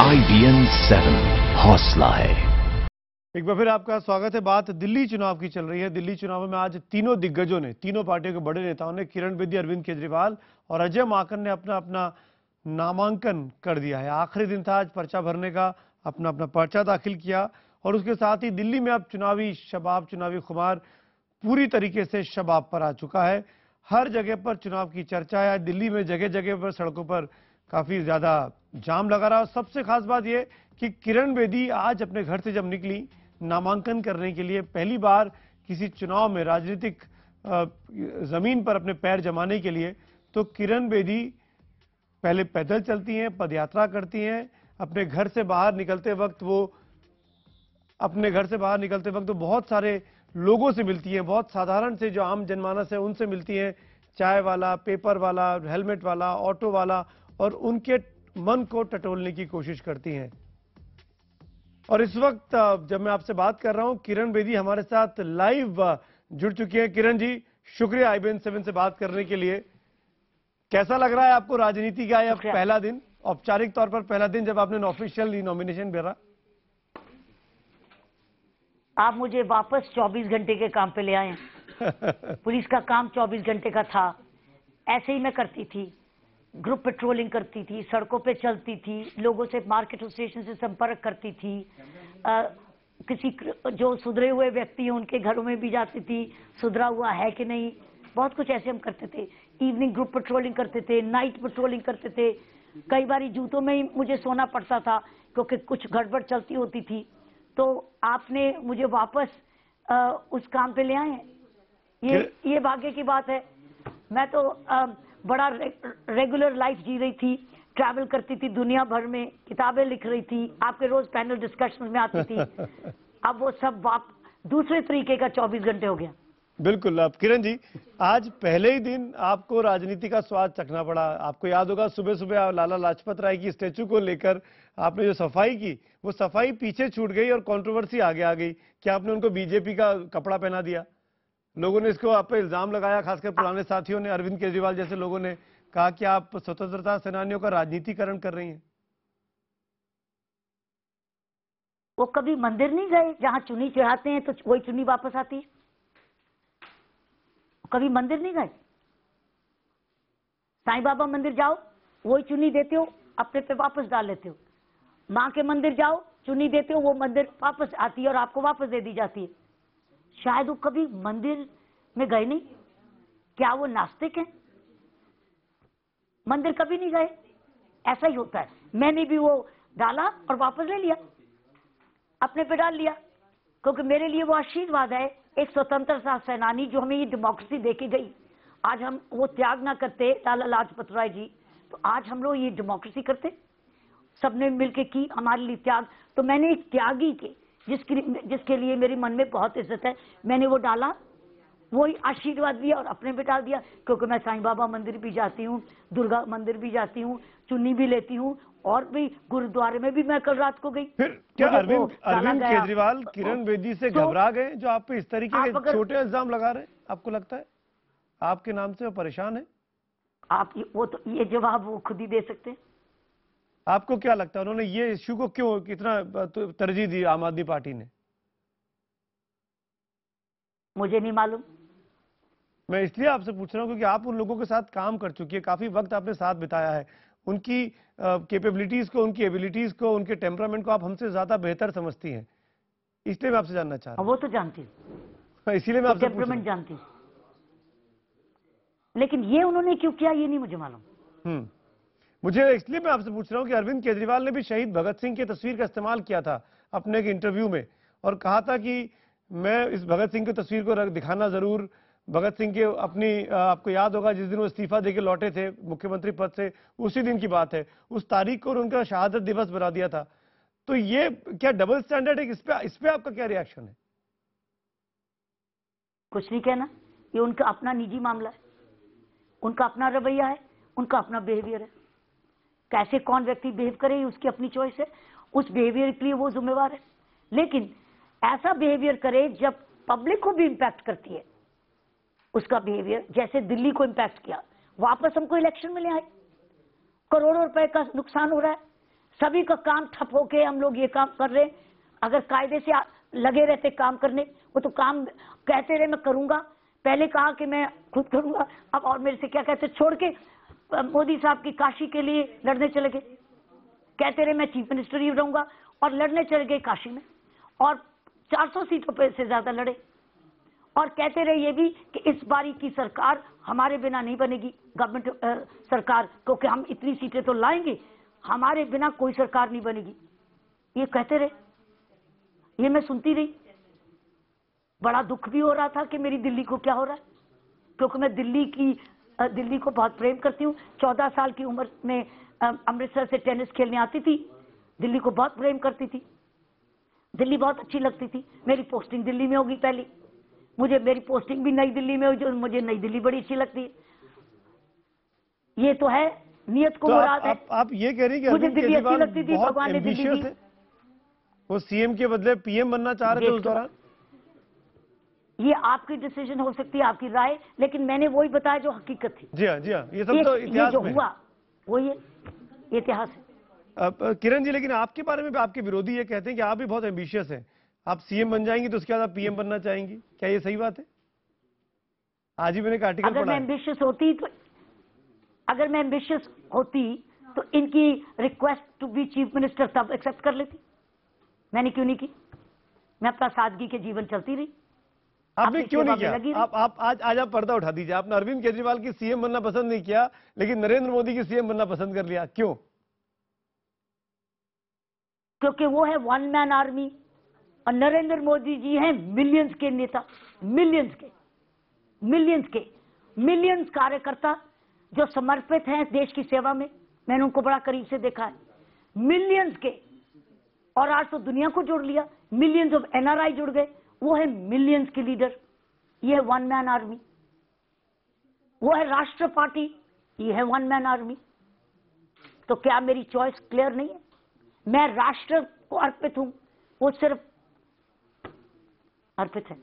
IBN 7 हौसला है। एक बार फिर आपका स्वागत है। बात दिल्ली चुनाव की चल रही है। दिल्ली चुनाव में आज तीनों दिग्गजों ने, तीनों पार्टियों के बड़े नेताओं ने, किरण बेदी, अरविंद केजरीवाल और अजय माकन ने अपना अपना नामांकन कर दिया है। आखिरी दिन था आज पर्चा भरने का, अपना अपना पर्चा दाखिल किया और उसके साथ ही दिल्ली में अब चुनावी शबाब, चुनावी खुमार पूरी तरीके से शबाब पर आ चुका है। हर जगह पर चुनाव की चर्चा है। दिल्ली में जगह जगह पर सड़कों पर काफी ज्यादा जाम लगा रहा। समय खास बात यह कि किरण बेदी आज अपने घर से जब निकली नामांकन करने के लिए, पहली बार किसी चुनाव में राजनीतिक जमीन पर अपने पैर जमाने के लिए, तो किरण बेदी पहले पैदल चलती हैं, पदयात्रा करती हैं। अपने घर से बाहर निकलते वक्त वो बहुत सारे लोगों से मिलती हैं, बहुत साधारण से जो आम जनमानस है उनसे मिलती हैं, चाय वाला, पेपर वाला, हेलमेट वाला, ऑटो वाला, और उनके मन को टटोलने की कोशिश करती हैं। और इस वक्त जब मैं आपसे बात कर रहा हूं, किरण बेदी हमारे साथ लाइव जुड़ चुकी हैं। किरण जी, शुक्रिया IBN 7 से बात करने के लिए। कैसा लग रहा है आपको राजनीति का यह पहला दिन, औपचारिक तौर पर पहला दिन जब आपने ऑफिशियल नॉमिनेशन भरा? आप मुझे वापस 24 घंटे के काम पे ले आए। पुलिस का काम 24 घंटे का था। ऐसे ही मैं करती थी, ग्रुप पेट्रोलिंग करती थी, सड़कों पे चलती थी, लोगों से मार्केट स्टेशन से संपर्क करती थी, किसी जो सुधरे हुए व्यक्ति हैं उनके घरों में भी जाती थी, सुधरा हुआ है कि नहीं, बहुत कुछ ऐसे हम करते थे। इवनिंग ग्रुप पेट्रोलिंग करते थे, नाइट पेट्रोलिंग करते थे। कई बार जूतों में ही मुझे सोना पड़ता था क्योंकि कुछ गड़बड़ चलती होती थी। तो आपने मुझे वापस उस काम पे ले आए हैं, ये भाग्य की बात है। मैं तो बड़ा रेगुलर लाइफ जी रही थी, ट्रैवल करती थी दुनिया भर में, किताबें लिख रही थी, आपके रोज पैनल डिस्कशन में आती थी। अब वो सब दूसरे तरीके का 24 घंटे हो गया। बिल्कुल। अब किरण जी, आज पहले ही दिन आपको राजनीति का स्वाद चखना पड़ा। आपको याद होगा सुबह सुबह लाला लाजपत राय की स्टैचू को लेकर आपने जो सफाई की, वो सफाई पीछे छूट गई और कंट्रोवर्सी आगे आ गई कि आपने उनको बीजेपी का कपड़ा पहना दिया। लोगों ने इसको आप पे इल्जाम लगाया, खासकर पुराने साथियों ने, अरविंद केजरीवाल जैसे लोगों ने कहा कि आप स्वतंत्रता सेनानियों का राजनीतिकरण कर रही हैं। वो कभी मंदिर नहीं गए जहां चुन्नी चढ़ाते हैं तो वही चुन्नी वापस आती है? कभी मंदिर नहीं गए? साईं बाबा मंदिर जाओ, वही चुन्नी देते हो, अपने पे वापस डाल लेते हो। मां के मंदिर जाओ, चुन्नी देते हो, वो मंदिर वापस आती है और आपको वापस दे दी जाती है। शायद वो कभी मंदिर में गए नहीं। क्या वो नास्तिक हैं? मंदिर कभी नहीं गए? ऐसा ही होता है। मैंने भी वो डाला और वापस ले लिया, अपने पे डाल लिया, क्योंकि मेरे लिए वो आशीर्वाद है। एक स्वतंत्रता सेनानी जो हमें ये डेमोक्रेसी देके गई, आज हम वो त्याग ना करते लाला लाजपत राय जी, तो आज हम लोग ये डेमोक्रेसी करते। सबने मिलके की हमारे लिए त्याग। तो मैंने एक त्यागी के जिसके लिए मेरे मन में बहुत इज्जत है, मैंने वो डाला, वही आशीर्वाद दिया और अपने पे डाल दिया। क्योंकि मैं साईं बाबा मंदिर भी जाती हूँ, दुर्गा मंदिर भी जाती हूँ, चुन्नी भी लेती हूँ, और भी गुरुद्वारे में भी मैं कल रात को गई। फिर क्या अरविंद केजरीवाल किरण बेदी से घबरा गए जो आप पे इस तरीके के छोटे इल्जाम लगा रहे हैं? आपको लगता है आपके नाम से वो परेशान है? आप वो तो ये जवाब वो खुद ही दे सकते हैं। आपको क्या लगता है उन्होंने ये इश्यू को क्यों कितना तरजीह दी आम आदमी पार्टी ने? मुझे नहीं मालूम। मैं इसलिए आपसे पूछ रहा हूं क्योंकि आप उन लोगों के साथ काम कर चुकी है, काफी वक्त आपने साथ बिताया है, उनकी कैपेबिलिटीज को, उनकी एबिलिटीज को, उनके टेम्परामेंट को आप हमसे ज्यादा बेहतर समझती हैं। इसलिए मैं आपसे जानना चाह रहा हूं। वो तो जानती हूँ, इसीलिए मैं आपसे टेम्परामेंट जानती हूँ, लेकिन ये उन्होंने क्यों किया ये नहीं मुझे मालूम। मुझे इसलिए मैं आपसे पूछ रहा हूं कि अरविंद केजरीवाल ने भी शहीद भगत सिंह की तस्वीर का इस्तेमाल किया था अपने एक इंटरव्यू में और कहा था कि मैं इस भगत सिंह की तस्वीर को दिखाना जरूर। भगत सिंह के आपको याद होगा जिस दिन वो इस्तीफा देके लौटे थे मुख्यमंत्री पद से, उसी दिन की बात है, उस तारीख को उनका शहादत दिवस बना दिया था। तो ये क्या डबल स्टैंडर्ड है? इस पे आपका क्या रिएक्शन है? कुछ नहीं कहना, ये उनका अपना निजी मामला है, उनका अपना रवैया है, उनका अपना बिहेवियर है। कैसे कौन व्यक्ति बिहेव करे उसकी अपनी चॉइस है, उस बिहेवियर के लिए वो जिम्मेवार है। लेकिन ऐसा बिहेवियर करे जब पब्लिक को भी इंपैक्ट करती है उसका बिहेवियर, जैसे दिल्ली को इंपैक्ट किया, वापस हमको इलेक्शन में ले आए, करोड़ों रुपए का नुकसान हो रहा है, सभी का काम ठप होके हम लोग ये काम कर रहे हैं। अगर कायदे से लगे रहते काम करने, वो तो काम कहते रहे मैं करूंगा, पहले कहा कि मैं खुद करूंगा, अब और मेरे से क्या कहते, छोड़ के मोदी साहब की काशी के लिए लड़ने चले गए। कहते रहे मैं चीफ मिनिस्टर ही रहूंगा और लड़ने चले गए काशी में और 400 सीटों पे से ज्यादा लड़े। और कहते रहे ये भी कि इस बारी की सरकार हमारे बिना नहीं बनेगी, गवर्नमेंट सरकार, क्योंकि हम इतनी सीटें तो लाएंगे, हमारे बिना कोई सरकार नहीं बनेगी। ये कहते रहे, ये मैं सुनती रही। बड़ा दुख भी हो रहा था कि मेरी दिल्ली को क्या हो रहा है, क्योंकि मैं दिल्ली को बहुत प्रेम करती हूँ। 14 साल की उम्र में अमृतसर से टेनिस खेलने आती थी, दिल्ली को बहुत प्रेम करती थी, दिल्ली बहुत अच्छी लगती थी। मेरी पोस्टिंग दिल्ली में होगी पहली, मुझे मेरी पोस्टिंग भी नई दिल्ली में हुई, जो मुझे नई दिल्ली बड़ी अच्छी लगती है। ये तो है, नियत को मुराद है। आप ये कह रही हैं कि मुझे अरविंद दिल्ली अच्छी केजरीवाल लगती थी, बहुत भगवान ने दिल्ली ambitious दी। है, वो सीएम के बदले पीएम बनना चाह रहे थे उस दौरान। ये आपकी डिसीजन हो सकती है, आपकी राय, लेकिन मैंने वही बताया जो हकीकत थी। जी हाँ, ये सब तो ये इतिहास जो में है। हुआ वो ये इतिहास है। अब किरण जी, लेकिन आपके बारे में भी आपके विरोधी ये कहते हैं कि आप भी बहुत एम्बिशियस हैं, आप सीएम बन जाएंगी तो उसके बाद आप पीएम बनना चाहेंगी, क्या ये सही बात है? आज ही मैंने एक आर्टिकल अगर पढ़ा मैं है। एम्बिशियस होती तो इनकी request to be chief minister तब एक्सेप्ट कर लेती। मैंने क्यों नहीं की? मैं अपना सादगी के जीवन चलती रही। आपने अपनी क्यों नहीं सेवा में लगी किया? रही। आप आज आप पर्दा उठा दीजिए। आपने अरविंद केजरीवाल की सीएम बनना पसंद नहीं किया, लेकिन नरेंद्र मोदी की सीएम बनना पसंद कर लिया, क्यों? क्योंकि वो है वन मैन आर्मी और नरेंद्र मोदी जी हैं मिलियंस के नेता, मिलियंस कार्यकर्ता जो समर्पित हैं देश की सेवा में। मैंने उनको बड़ा करीब से देखा है, मिलियंस के। और आज तो दुनिया को जोड़ लिया, मिलियंस ऑफ एनआरआई जुड़ गए। वो है मिलियंस के लीडर, ये है वन मैन आर्मी। वो है राष्ट्र पार्टी, ये है वन मैन आर्मी। तो क्या मेरी चॉइस क्लियर नहीं है? मैं राष्ट्र को अर्पित हूं, वो सिर्फ अर्पित है।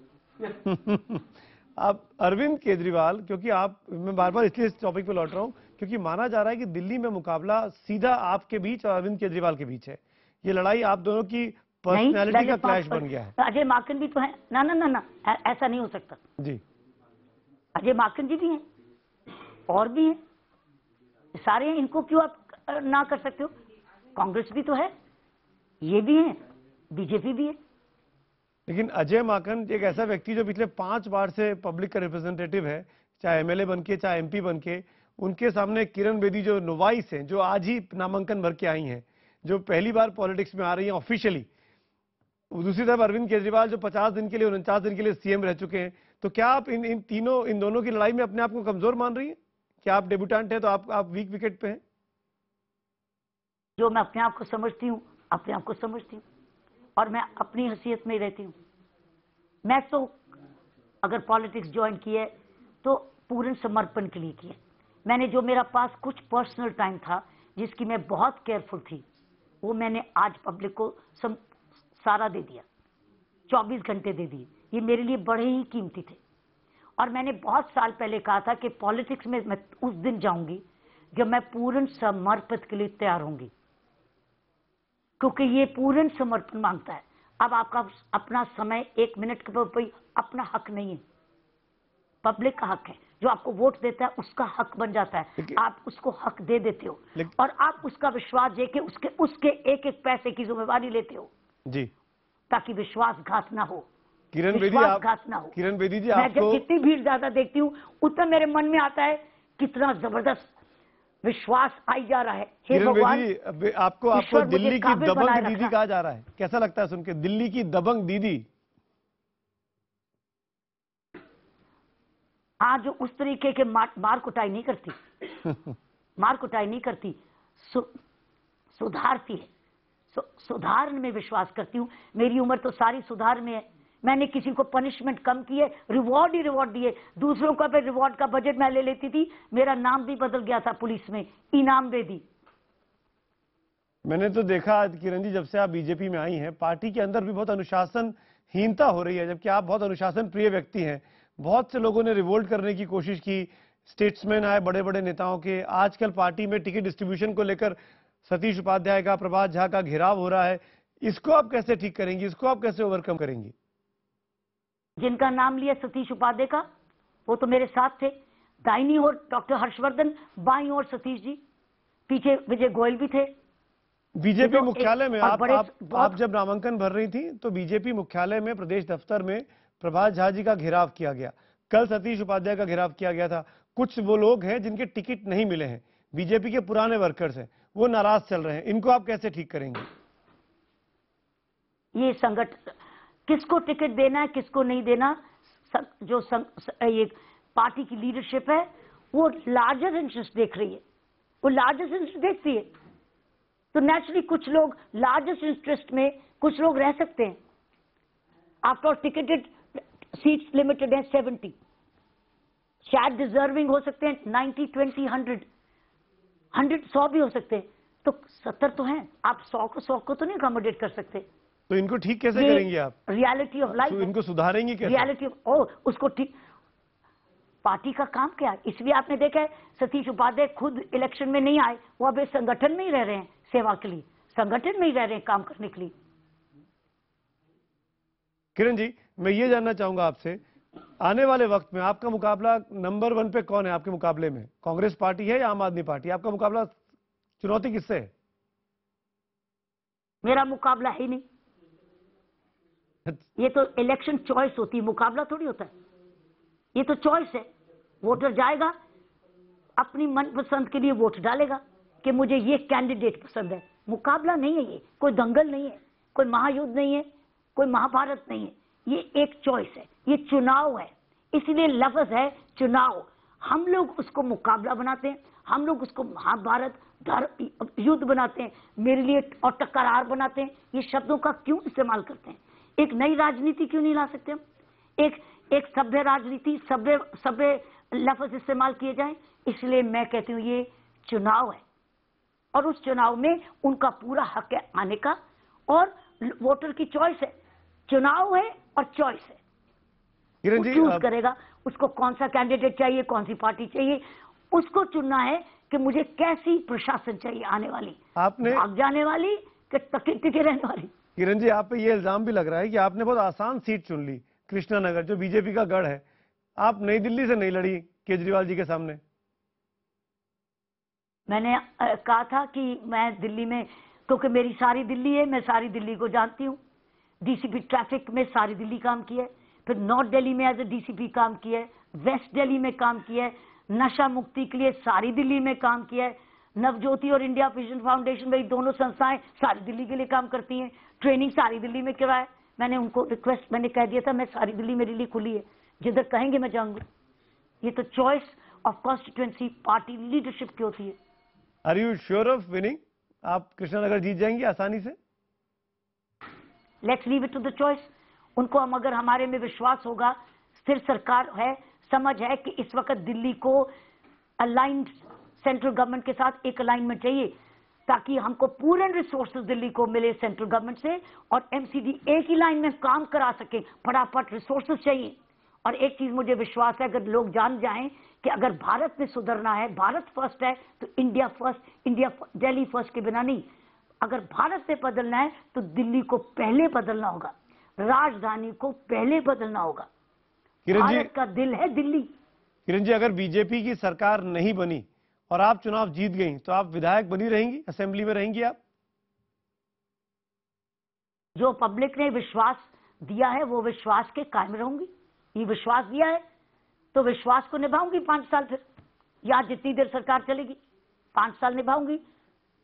आप अरविंद केजरीवाल, क्योंकि मैं बार बार इसलिए इस टॉपिक पे लौट रहा हूं क्योंकि माना जा रहा है कि दिल्ली में मुकाबला सीधा आपके बीच और अरविंद केजरीवाल के बीच है। ये लड़ाई आप दोनों की पर्सनैलिटी का क्लैश बन गया है। अजय माकन भी तो है ना, ऐसा नहीं हो सकता जी। अजय माकन जी भी हैं और भी हैं, सारे हैं। इनको क्यों आप ना कर सकते हो? कांग्रेस भी तो है, ये भी है, बीजेपी भी है। लेकिन अजय माकन एक ऐसा व्यक्ति जो पिछले 5 बार से पब्लिक का रिप्रेजेंटेटिव है, चाहे एमएलए बनके चाहे एमपी बनके। उनके सामने किरण बेदी जो नोवाइस हैं, जो आज ही नामांकन भर के आई हैं, जो पहली बार पॉलिटिक्स में आ रही हैं ऑफिशियली। दूसरी तरफ अरविंद केजरीवाल जो 50 दिन के लिए 49 दिन के लिए सीएम रह चुके हैं। तो क्या आप इन दोनों की लड़ाई में अपने आप को कमजोर मान रही हैं? क्या आप डेब्यूटेंट हैं तो आप वीक विकेट पे हैं? जो मैं अपने आप को समझती हूँ, अपने आप को समझती हूँ और मैं अपनी हैसियत में ही रहती हूँ। मैं तो अगर पॉलिटिक्स ज्वाइन की है तो पूर्ण समर्पण के लिए किया। मैंने जो मेरा पास कुछ पर्सनल टाइम था जिसकी मैं बहुत केयरफुल थी, वो मैंने आज पब्लिक को सारा दे दिया। 24 घंटे दे दिए। ये मेरे लिए बड़े ही कीमती थे। और मैंने बहुत साल पहले कहा था कि पॉलिटिक्स में मैं उस दिन जाऊंगी जब मैं पूर्ण समर्पित के लिए तैयार होंगी, क्योंकि ये पूर्ण समर्पण मांगता है। अब आपका अपना समय 1 मिनट का अपना हक नहीं है, पब्लिक का हक है। जो आपको वोट देता है उसका हक बन जाता है, आप उसको हक दे देते हो और आप उसका विश्वास देके उसके एक एक पैसे की जिम्मेवारी लेते हो जी, ताकि विश्वासघात ना हो। किरण बेदी विश्वासघात ना हो। किरण बेदी जी, मैं आपको जब जितनी भीड़ ज्यादा देखती हूँ उतना मेरे मन में आता है कितना जबरदस्त विश्वास आई जा रहा है। हे किरण भगवान, बेदी, आपको दिल्ली की काबिल दबंग बनाए दीदी रखा। कहा जा रहा है, कैसा लगता है सुन के? दिल्ली की दबंग दीदी। हाँ, जो उस तरीके के मार कुटाई नहीं करती मार कुटाई नहीं करती, सुधारती है। सुधार में विश्वास करती हूँ। मेरी उम्र तो सारी सुधार में है। मैंने किसी को पनिशमेंट कम की है, रिवॉर्ड ही रिवॉर्ड दिए। दूसरों का फिर रिवॉर्ड का बजट मैं ले लेती थी। मेरा नाम भी बदल गया था पुलिस में, इनाम बेदी। मैंने तो देखा किरण जी, जब से आप बीजेपी में आई हैं, पार्टी के अंदर भी बहुत अनुशासनहीनता हो रही है, जबकि आप बहुत अनुशासन प्रिय व्यक्ति हैं। बहुत से लोगों ने रिवोल्ट करने की कोशिश की, स्टेट्समैन आए बड़े बड़े नेताओं के। आजकल पार्टी में टिकट डिस्ट्रीब्यूशन को लेकर सतीश उपाध्याय का, प्रभात झा का घेराव हो रहा है, इसको आप कैसे ठीक करेंगी, इसको आप कैसे ओवरकम करेंगी? जिनका नाम लिया सतीश उपाध्याय का, वो तो मेरे साथ थे। दाहिनी ओर डॉक्टर हर्षवर्धन, बाईं ओर सतीश जी, पीछे विजय गोयल भी थे। बीजेपी मुख्यालय में आप जब नामांकन भर रही थी तो बीजेपी मुख्यालय में, प्रदेश दफ्तर में प्रभात झा जी का घेराव किया गया, कल सतीश उपाध्याय का घेराव किया गया था। कुछ वो लोग हैं जिनके टिकट नहीं मिले हैं, बीजेपी के पुराने वर्कर्स हैं, वो नाराज चल रहे हैं, इनको आप कैसे ठीक करेंगे? ये संगठन किसको टिकट देना है, किसको नहीं देना, जो ये पार्टी की लीडरशिप है वो लार्जर इंटरेस्ट देख रही है, वो लार्जेस्ट इंटरेस्ट देखती है। तो नेचुरली कुछ लोग लार्जेस्ट इंटरेस्ट में, कुछ लोग रह सकते हैं। आफ्टर टिकटेड सीट्स लिमिटेड है 70, शायद डिजर्विंग हो सकते हैं 90, 20, 100 100 भी हो सकते हैं, तो 70 तो हैं। आप 100 को तो नहीं अकोमोडेट कर सकते। तो इनको ठीक कैसे करेंगे आप? रियलिटी ऑफ लाइफ, इनको सुधारेंगे कैसे? रियलिटी ऑफ उसको ठीक, पार्टी का काम क्या है? इसलिए आपने देखा है सतीश उपाध्याय खुद इलेक्शन में नहीं आए, वो अब इस संगठन में ही रह रहे हैं सेवा के लिए, संगठन में ही रह रहे हैं काम करने के लिए। किरण जी, मैं ये जानना चाहूंगा आपसे, आने वाले वक्त में आपका मुकाबला नंबर 1 पे कौन है आपके मुकाबले में? कांग्रेस पार्टी है या आम आदमी पार्टी? आपका मुकाबला, चुनौती किससे है? मेरा मुकाबला है ही नहीं। ये तो इलेक्शन चॉइस होती है, मुकाबला थोड़ी होता है। ये तो चॉइस है, वोटर जाएगा अपनी मनपसंद के लिए वोट डालेगा कि मुझे ये कैंडिडेट पसंद है। मुकाबला नहीं है, ये कोई दंगल नहीं है, कोई महायुद्ध नहीं है, कोई महाभारत नहीं है, ये एक चॉइस है, ये चुनाव है। इसलिए लफ्ज है चुनाव। हम लोग उसको मुकाबला बनाते हैं, हम लोग उसको महाभारत युद्ध बनाते हैं, मेरे लिए और टकरार बनाते हैं। ये शब्दों का क्यों इस्तेमाल करते हैं? एक नई राजनीति क्यों नहीं ला सकते हम? एक सभ्य राजनीति, सभ्य लफ्ज इस्तेमाल किए जाएं। इसलिए मैं कहती हूँ ये चुनाव है, और उस चुनाव में उनका पूरा हक है आने का, और वोटर की चॉइस है। चुनाव है और चॉइस है, किरण जी चूज करेगा उसको कौन सा कैंडिडेट चाहिए, कौन सी पार्टी चाहिए, उसको चुनना है कि मुझे कैसी प्रशासन चाहिए आने वाली, आपने भाग जाने वाली कि टिके रहने वाली। किरण जी, आप पे ये इल्जाम भी लग रहा है कि आपने बहुत आसान सीट चुन ली, कृष्णानगर, जो बीजेपी का गढ़ है। आप नई दिल्ली से नहीं लड़ी केजरीवाल जी के सामने। मैंने कहा था कि मैं दिल्ली में, क्योंकि मेरी सारी दिल्ली है, मैं सारी दिल्ली को जानती हूँ। डीसीपी ट्रैफिक में सारी दिल्ली काम किया है, फिर नॉर्थ दिल्ली में एज ए डीसीपी काम किया है, वेस्ट दिल्ली में काम किया है, नशा मुक्ति के लिए सारी दिल्ली में काम किया है। नवज्योति और इंडिया विजन फाउंडेशन, मेरी दोनों संस्थाएं सारी दिल्ली के लिए काम करती हैं। ट्रेनिंग सारी दिल्ली में करवाया। मैंने उनको रिक्वेस्ट, मैंने कह दिया था मैं सारी दिल्ली मेरे लिए खुली है, जिधर कहेंगे मैं जाऊंगी। ये तो choice of constituency party leadership की होती है। Are you sure of winning? आप कृष्णानगर जीत जाएंगी आसानी से? Let's leave it to the choice. उनको हम, अगर हमारे में विश्वास होगा, स्थिर सरकार है, समझ है कि इस वक्त दिल्ली को अलाइंड सेंट्रल गवर्नमेंट के साथ एक अलाइनमेंट चाहिए, ताकि हमको पूरे रिसोर्सेज दिल्ली को मिले सेंट्रल गवर्नमेंट से, और एमसीडी एक ही लाइन में काम करा सके। फटाफट रिसोर्सेज चाहिए। और एक चीज मुझे विश्वास है, अगर लोग जान जाएं कि अगर भारत में सुधरना है, भारत फर्स्ट है, तो इंडिया फर्स्ट, दिल्ली फर्स्ट के बिना नहीं। अगर भारत में बदलना है तो दिल्ली को पहले बदलना होगा, राजधानी को पहले बदलना होगा। भारत का दिल है दिल्ली। किरण जी, अगर बीजेपी की सरकार नहीं बनी और आप चुनाव जीत गई, तो आप विधायक बनी रहेंगी, असेंबली में रहेंगी आप? जो पब्लिक ने विश्वास दिया है वो विश्वास के कायम रहूंगी। ये विश्वास दिया है तो विश्वास को निभाऊंगी 5 साल, फिर या जितनी देर सरकार चलेगी 5 साल निभाऊंगी।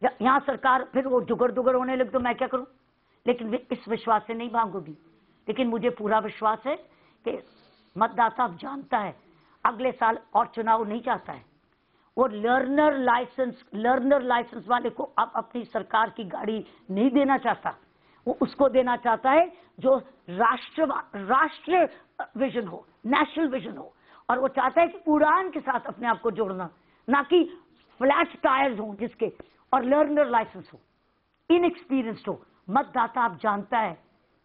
यहां सरकार फिर वो जुगड़ दुगड़ होने लगे तो मैं क्या करूं? लेकिन इस विश्वास से नहीं भागूंगी। लेकिन मुझे पूरा विश्वास है कि मतदाता अब जानता है, अगले साल और चुनाव नहीं चाहता है। वो लर्नर लाइसेंस वाले को अब अपनी सरकार की गाड़ी नहीं देना चाहता। वो उसको देना चाहता है जो राष्ट्रीय विजन हो, नेशनल विजन हो। और वो चाहता है कि उड़ान के साथ अपने आप को जोड़ना, ना कि फ्लैट टायर्स हो जिसके, और लर्नर लाइसेंस हो, इनएक्सपीरियंस्ड हो। मतदाता अब जानता है,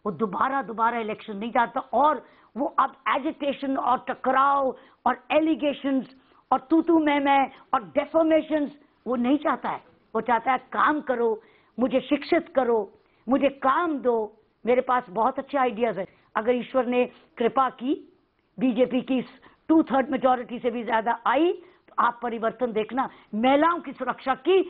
वो दोबारा इलेक्शन नहीं चाहता। और वो अब एजिटेशन और टकराव और एलिगेशंस और तू मैं और डेफर्मेशंस वो नहीं चाहता है। वो चाहता है काम करो, मुझे शिक्षित करो, मुझे काम दो। मेरे पास बहुत अच्छे आइडियाज है। अगर ईश्वर ने कृपा की, बीजेपी की 2/3 मेजॉरिटी से भी ज्यादा आई, तो आप परिवर्तन देखना। महिलाओं की सुरक्षा की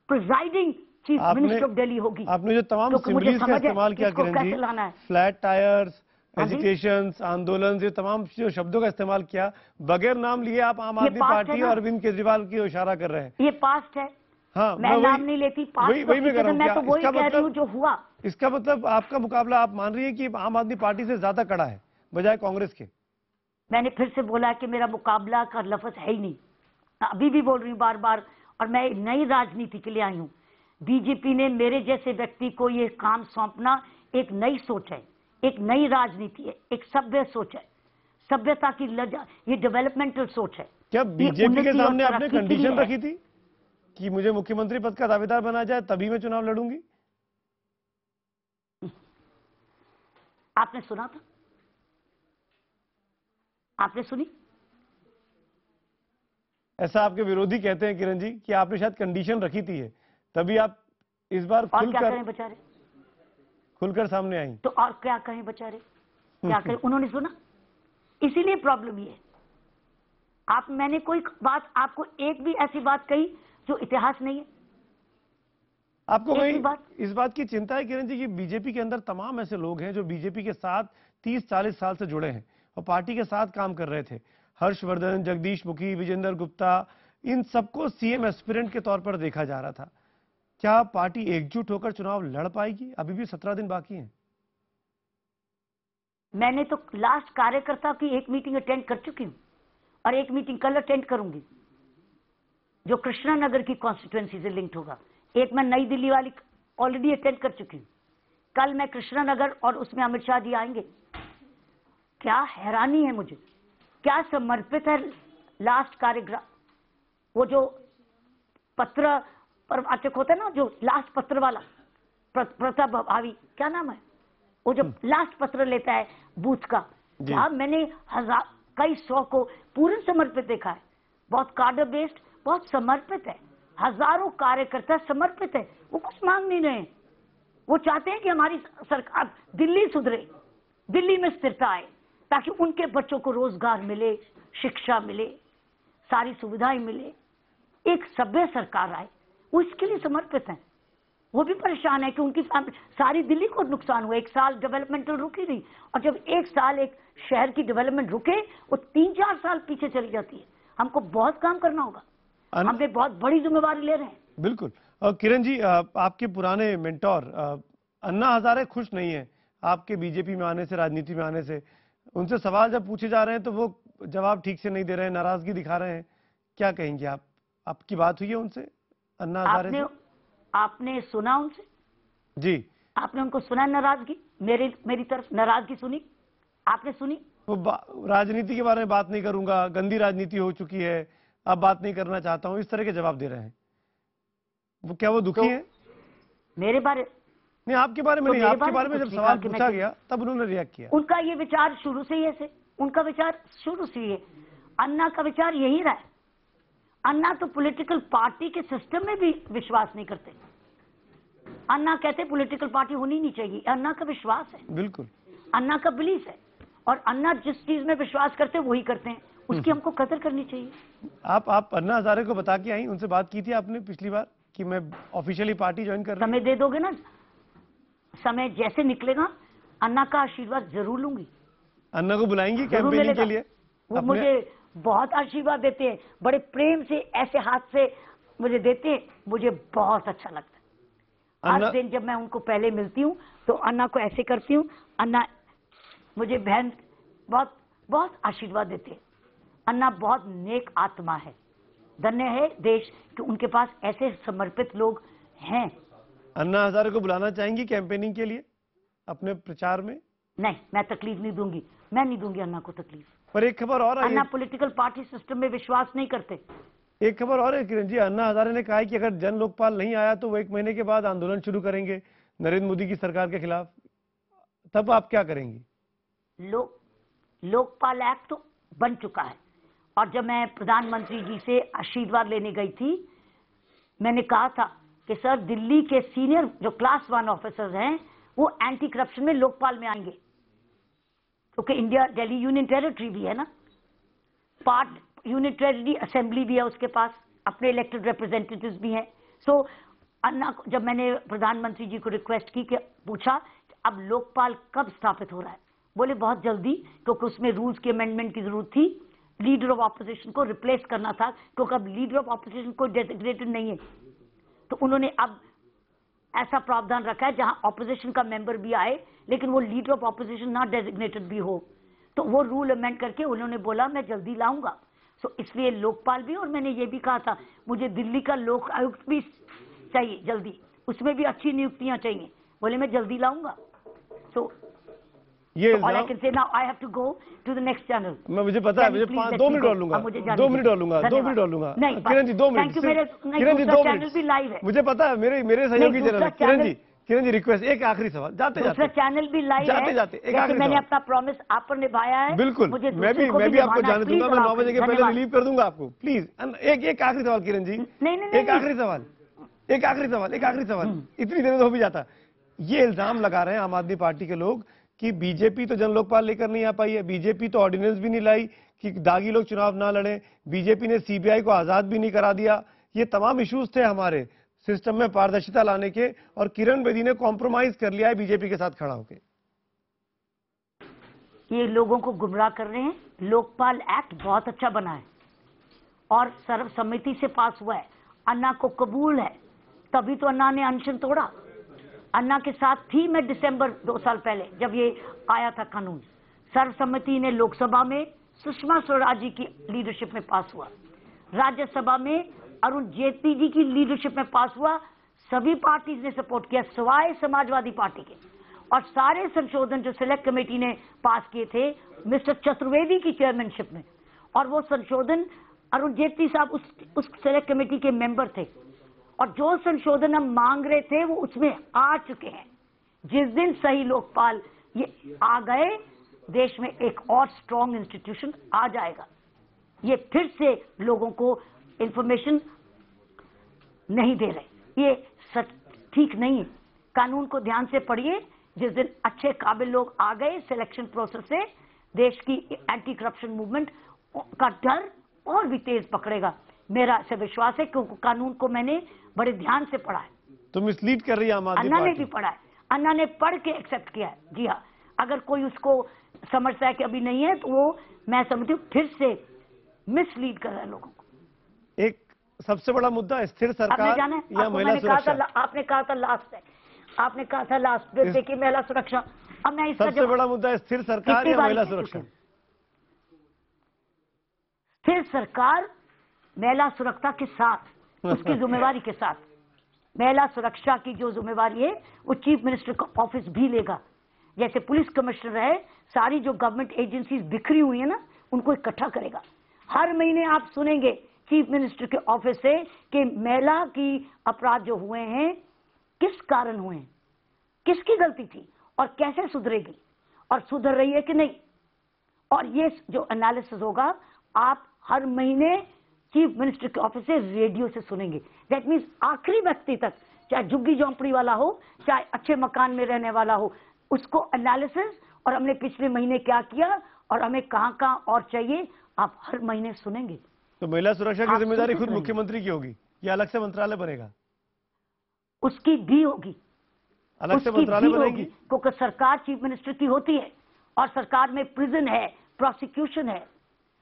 presiding chief minister of Delhi होगी। आपने जो तमाम मुझे सिम्बलीज का समझ है इस्तेमाल किया इसको किरण जी, कैसे लाना है। फ्लैट टायर्स, हाँ जी। एजुकेशन, आंदोलन, ये तमाम जो शब्दों का इस्तेमाल किया, बगैर नाम लिए आप आम ये आदमी पास्ट पार्टी है ना? और अरविंद केजरीवाल की इशारा कर रहे हैं। ये पास्ट है। हाँ, मैं नाम नहीं लेती, पास्ट वही मैं कह रहा हूँ। मैं तो वही इसका कह रही हूँ जो हुआ। इसका मतलब आपका मुकाबला आप मान रही है कि आम आदमी पार्टी से ज्यादा कड़ा है बजाय कांग्रेस के? मैंने फिर से बोला कि मेरा मुकाबला का लफ्ज है ही नहीं। अभी भी बोल रही हूँ बार बार। और मैं नई राजनीति के लिए आई हूँ। बीजेपी ने मेरे जैसे व्यक्ति को ये काम सौंपना एक नई सोच है, एक नई राजनीति है, एक सभ्य सोच है, सभ्यता की ये डेवलपमेंटल सोच है। क्या बीजेपी के सामने आपने तरक्की के लिए कंडीशन है। रखी थी कि मुझे मुख्यमंत्री पद का दावेदार बना जाए तभी मैं चुनाव लड़ूंगी? आपने सुना था? आपने सुनी? ऐसा आपके विरोधी कहते हैं किरण जी कि आपने शायद कंडीशन रखी थी है, तभी आप इस बार और क्या करें बेचारे? खुलकर सामने आई। तो और क्या कहें बेचारे? क्या करें? उन्होंने सुना, इसीलिए प्रॉब्लम ये है। मैंने कोई बात आपको एक भी ऐसी बात कही जो इतिहास नहीं है? आपको इस बात की चिंता है किरण जी कि बीजेपी के अंदर तमाम ऐसे लोग हैं जो बीजेपी के साथ 30-40 साल से जुड़े हैं और पार्टी के साथ काम कर रहे थे। हर्षवर्धन, जगदीश मुखी, विजेंद्र गुप्ता, इन सबको सीएम एस्पिरेंट के तौर पर देखा जा रहा था। क्या पार्टी एकजुट होकर चुनाव लड़ पाएगी? अभी भी 17 दिन बाकी हैं। मैंने तो लास्ट कार्यकर्ता की एक मीटिंग अटेंड कर चुकी हूं और एक मीटिंग कल अटेंड करूंगी जो कृष्णा नगर की कॉन्स्टिट्यूएंसी से लिंक्ड होगा। एक मैं नई दिल्ली वाली ऑलरेडी अटेंड कर चुकी हूं। कल मैं कृष्णा नगर और उसमें अमित शाह जी आएंगे। क्या हैरानी है मुझे, क्या समर्पित है लास्ट कार्यक्रम। वो जो पत्र प्रवाचक होता है ना, जो लास्ट पत्र वाला प्रतिभावी, क्या नाम है वो जो लास्ट पत्र लेता है बूथ का, क्या मैंने कई 100 को पूर्ण समर्पित देखा है। बहुत कार्डर बेस्ड, बहुत समर्पित है। हजारों कार्यकर्ता समर्पित है। वो कुछ मांग नहीं रहे। वो चाहते हैं कि हमारी सरकार दिल्ली सुधरे, दिल्ली में स्थिरता आए, ताकि उनके बच्चों को रोजगार मिले, शिक्षा मिले, सारी सुविधाएं मिले, एक सभ्य सरकार आए। वो इसके लिए समर्पित हैं। वो भी परेशान है कि उनकी सारी दिल्ली को नुकसान हुआ। 1 साल डेवलपमेंटल रुकी नहीं, और जब 1 साल एक शहर की डेवलपमेंट रुके, वो 3-4 साल पीछे चली जाती है। हमको बहुत काम करना होगा। हमने बहुत बड़ी जिम्मेवारी ले रहे हैं। बिल्कुल। और किरण जी, आपके पुराने मेंटोर अन्ना हजारे खुश नहीं है आपके बीजेपी में आने से, राजनीति में आने से। उनसे सवाल जब पूछे जा रहे हैं तो वो जवाब ठीक से नहीं दे रहे हैं, नाराजगी दिखा रहे हैं। क्या कहेंगे आप? आपकी बात हुई है उनसे, अन्ना हजारे से? आपने सुना उनसे? जी। आपने उनको सुना नाराजगी? मेरी तरफ नाराजगी सुनी? आपने सुनी? वो राजनीति के बारे में बात नहीं करूंगा, गंदी राजनीति हो चुकी है, अब बात नहीं करना चाहता हूं, इस तरह के जवाब दे रहे हैं। वो क्या वो दुखी है? मेरे बारे नहीं, आपके बारे में नहीं, आपके बारे में जब सवाल पूछा गया तब उन्होंने रिएक्ट किया। उनका ये विचार शुरू से ही ऐसे, उनका विचार शुरू से ही है। अन्ना का विचार यही रहा है। अन्ना तो पॉलिटिकल पार्टी के सिस्टम में भी विश्वास नहीं करते। अन्ना कहते पॉलिटिकल पार्टी होनी नहीं चाहिए। अन्ना का विश्वास है, बिल्कुल अन्ना का बिलीफ है। और अन्ना जिस चीज में विश्वास करते हैं वही करते हैं, उसकी हमको कदर करनी चाहिए। आप अन्ना हजारे को बता के आई, उनसे बात की थी आपने पिछली बार कि मैं ऑफिशियली पार्टी ज्वाइन कर रही हूं? समय दे दोगे ना, समय जैसे निकलेगा अन्ना का आशीर्वाद जरूर लूंगी। अन्ना को बुलाएंगी कैंपेनिंग के लिए? वो मुझे बहुत आशीर्वाद देते हैं, बड़े प्रेम से, ऐसे हाथ से मुझे देते हैं। मुझे बहुत अच्छा लगता है। हर दिन जब मैं उनको पहले मिलती हूँ तो अन्ना को ऐसे करती हूँ। अन्ना मुझे बहन बहुत बहुत आशीर्वाद देते हैं। अन्ना बहुत नेक आत्मा है। धन्य है देश कि उनके पास ऐसे समर्पित लोग हैं। अन्ना हजारे को बुलाना चाहेंगी कैंपेनिंग के लिए अपने प्रचार में? नहीं, मैं तकलीफ नहीं दूंगी। मैं नहीं दूंगी अन्ना को तकलीफ। पर एक खबर और आई, अन्ना पॉलिटिकल पार्टी सिस्टम में विश्वास नहीं करते। एक खबर और है किरण जी, अन्ना हजारे ने कहा है कि अगर जन लोकपाल नहीं आया तो वो 1 महीने के बाद आंदोलन शुरू करेंगे नरेंद्र मोदी की सरकार के खिलाफ। तब आप क्या करेंगी? लोकपाल एक्ट तो बन चुका है, और जब मैं प्रधानमंत्री जी से आशीर्वाद लेने गई थी मैंने कहा था कि सर दिल्ली के सीनियर जो क्लास 1 ऑफिसर्स हैं वो एंटी करप्शन में लोकपाल में आएंगे, क्योंकि इंडिया दिल्ली यूनियन टेरिटरी भी है ना, पार्ट यूनियन टेरिटरी असेंबली भी है, उसके पास अपने इलेक्टेड रिप्रेजेंटेटिव्स भी हैं। सो अन्ना जब मैंने प्रधानमंत्री जी को रिक्वेस्ट की कि पूछा अब लोकपाल कब स्थापित हो रहा है, बोले बहुत जल्दी, क्योंकि उसमें रूल्स की अमेंडमेंट की जरूरत थी, लीडर ऑफ ऑपोजिशन को रिप्लेस करना था, क्योंकि अब लीडर ऑफ ऑपोजिशन को डेजिग्नेटेड नहीं है, तो उन्होंने अब ऐसा प्रावधान रखा है जहां ऑपोजिशन का मेंबर भी आए लेकिन वो लीडर ऑफ ऑपोजिशन ना डेजिग्नेटेड भी हो, तो वो रूल अमेंड करके उन्होंने बोला मैं जल्दी लाऊंगा। सो इसलिए लोकपाल भी, और मैंने ये भी कहा था मुझे दिल्ली का लोक आयुक्त भी चाहिए जल्दी, उसमें भी अच्छी नियुक्तियां चाहिए, बोले मैं जल्दी लाऊंगा। सो ये all I can say now I have to go to the next channel। मुझे पता है, मुझे 2 मिनट और लूंगा, 2 मिनट और लूंगा, 2 मिनट और लूंगा। किरण जी 2 मिनट, किरण जी 2 चैनल भी लाइव है, मुझे पता है, मेरे सहयोगी चैनल है। किरण जी रिक्वेस्ट, एक आखिरी सवाल, जाते दूसरा चैनल भी लाइव है, जाते एक आखिरी मैंने अपना प्रॉमिस आप पर निभाया है। बिल्कुल, मैं भी आपको जाने दूंगा, मैं 9 बजे के पहले रिलीव कर दूंगा आपको, प्लीज। एक आखिरी सवाल किरण जी, एक आखिरी सवाल, इतनी देर में तो हो भी जाता। ये इल्जाम लगा रहे हैं आम आदमी पार्टी के लोग कि बीजेपी तो जन लोकपाल लेकर नहीं आ पाई है, बीजेपी तो ऑर्डिनेंस भी नहीं लाई कि दागी लोग चुनाव ना लड़े, बीजेपी ने सीबीआई को आजाद भी नहीं करा दिया। ये तमाम इश्यूज थे हमारे सिस्टम में पारदर्शिता लाने के, और किरण बेदी ने कॉम्प्रोमाइज कर लिया है बीजेपी के साथ खड़ा होकर। ये लोगों को गुमराह कर रहे हैं। लोकपाल एक्ट बहुत अच्छा बना है और सर्वसम्मति से पास हुआ है, अन्ना को कबूल है, तभी तो अन्ना ने अनशन तोड़ा। अन्ना के साथ थी मैं दिसंबर 2 साल पहले जब ये आया था कानून, सर्वसम्मति ने लोकसभा में सुषमा स्वराज जी की लीडरशिप में पास हुआ, राज्यसभा में अरुण जेटली जी की लीडरशिप में पास हुआ, सभी पार्टीज ने सपोर्ट किया सिवाय समाजवादी पार्टी के, और सारे संशोधन जो सिलेक्ट कमेटी ने पास किए थे मिस्टर चतुर्वेदी की चेयरमैनशिप में, और वो संशोधन अरुण जेटली साहब उस सिलेक्ट कमेटी के मेंबर थे, और जो संशोधन हम मांग रहे थे वो उसमें आ चुके हैं। जिस दिन सही लोकपाल ये आ गए, देश में एक और स्ट्रॉन्ग इंस्टीट्यूशन आ जाएगा। ये फिर से लोगों को इंफॉर्मेशन नहीं दे रहे, ये सच ठीक नहीं है। कानून को ध्यान से पढ़िए, जिस दिन अच्छे काबिल लोग आ गए सिलेक्शन प्रोसेस से, देश की एंटी करप्शन मूवमेंट का डर और भी तेज पकड़ेगा। मेरा ऐसा विश्वास है, क्योंकि कानून को मैंने बड़े ध्यान से पढ़ा है। तो मिसलीड कर रही है आम आदमी अन्ना ने पार्टी। भी पढ़ा है, अन्ना ने पढ़ के एक्सेप्ट किया है। जी हाँ, अगर कोई उसको समझता है कि अभी नहीं है तो वो, मैं समझती हूँ, फिर से मिसलीड कर रहा है लोगों को। एक सबसे बड़ा मुद्दा स्थिर सरकार या महिला सुरक्षा। आपने कहा था लास्ट है, आपने कहा था लास्ट में देखिए महिला सुरक्षा। अब मैं इसका सबसे बड़ा मुद्दा स्थिर सरकार या महिला सुरक्षा। स्थिर सरकार महिला सुरक्षा के साथ, उसकी जिम्मेवारी के साथ, महिला सुरक्षा की जो जिम्मेवारी है वो चीफ मिनिस्टर का ऑफिस भी लेगा। जैसे पुलिस कमिश्नर है, सारी जो गवर्नमेंट एजेंसीज बिखरी हुई है ना, उनको इकट्ठा करेगा। हर महीने आप सुनेंगे चीफ मिनिस्टर के ऑफिस से कि महिला की अपराध जो हुए हैं किस कारण हुए हैं, किसकी गलती थी और कैसे सुधरेगी, और सुधर रही है कि नहीं। और ये जो एनालिसिस होगा आप हर महीने चीफ मिनिस्टर के ऑफिस से रेडियो से सुनेंगे। दैट मीन्स आखिरी व्यक्ति तक, चाहे झुग्गी झोंपड़ी वाला हो चाहे अच्छे मकान में रहने वाला हो, उसको एनालिसिस और हमने पिछले महीने क्या किया और हमें कहां कहां और चाहिए, आप हर महीने सुनेंगे। तो महिला सुरक्षा की जिम्मेदारी खुद मुख्यमंत्री की होगी या अलग से मंत्रालय बनेगा? उसकी भी होगी, अलग से मंत्रालय बनेगी, क्योंकि सरकार चीफ मिनिस्टर की होती है और सरकार में प्रिजन है, प्रोसिक्यूशन है,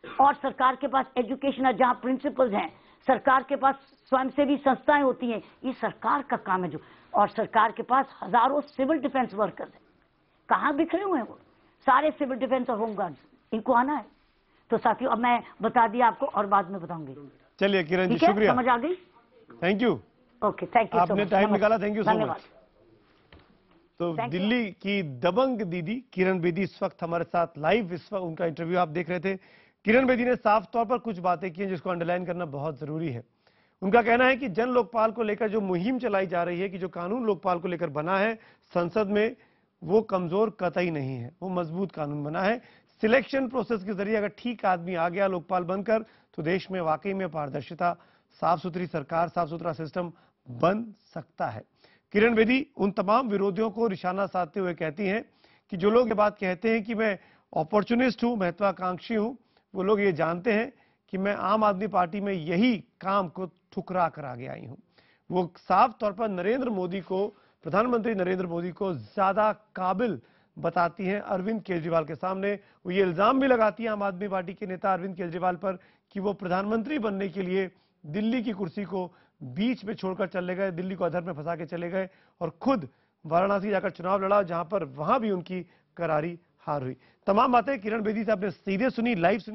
और सरकार के पास एजुकेशन है जहां प्रिंसिपल्स हैं, सरकार के पास स्वयंसेवी संस्थाएं होती हैं। ये सरकार का काम है जो, और सरकार के पास हजारों सिविल डिफेंस वर्कर्स हैं। कहां बिखरे हुए हैं वो सारे सिविल डिफेंस और होम गार्ड्स, इनको आना है। तो साथियों अब मैं बता दिया आपको और बाद में बताऊंगी। चलिए किरण जी, शुक्रिया, समझ आ गई। Thank you. Okay, thank you, आपने टाइम निकाला, थैंक यू सो धन्यवाद। मच। तो दिल्ली की दबंग दीदी किरण बेदी इस वक्त हमारे साथ लाइव, इस वक्त उनका इंटरव्यू आप देख रहे थे। किरण बेदी ने साफ तौर पर कुछ बातें की हैं जिसको अंडरलाइन करना बहुत जरूरी है। उनका कहना है कि जन लोकपाल को लेकर जो मुहिम चलाई जा रही है, कि जो कानून लोकपाल को लेकर बना है संसद में, वो कमजोर कतई नहीं है, वो मजबूत कानून बना है। सिलेक्शन प्रोसेस के जरिए अगर ठीक आदमी आ गया लोकपाल बनकर, तो देश में वाकई में पारदर्शिता साफ सुथरी सरकार, साफ सुथरा सिस्टम बन सकता है। किरण बेदी उन तमाम विरोधियों को निशाना साधते हुए कहती हैं कि जो लोग ये बात कहते हैं कि मैं अपॉर्चुनिस्ट हूं, महत्वाकांक्षी हूं, वो लोग ये जानते हैं कि मैं आम आदमी पार्टी में यही काम को ठुकरा कर आगे आई हूं। वो साफ तौर पर नरेंद्र मोदी को, प्रधानमंत्री नरेंद्र मोदी को ज्यादा काबिल बताती हैं अरविंद केजरीवाल के सामने। वो ये इल्जाम भी लगाती है आम आदमी पार्टी के नेता अरविंद केजरीवाल पर कि वो प्रधानमंत्री बनने के लिए दिल्ली की कुर्सी को बीच में छोड़कर चले गए, दिल्ली को अधर में फंसा के चले गए और खुद वाराणसी जाकर चुनाव लड़ा, जहां पर वहां भी उनकी करारी हार हुई। तमाम बातें किरण बेदी से आपने सीधे सुनी, लाइव सुनी।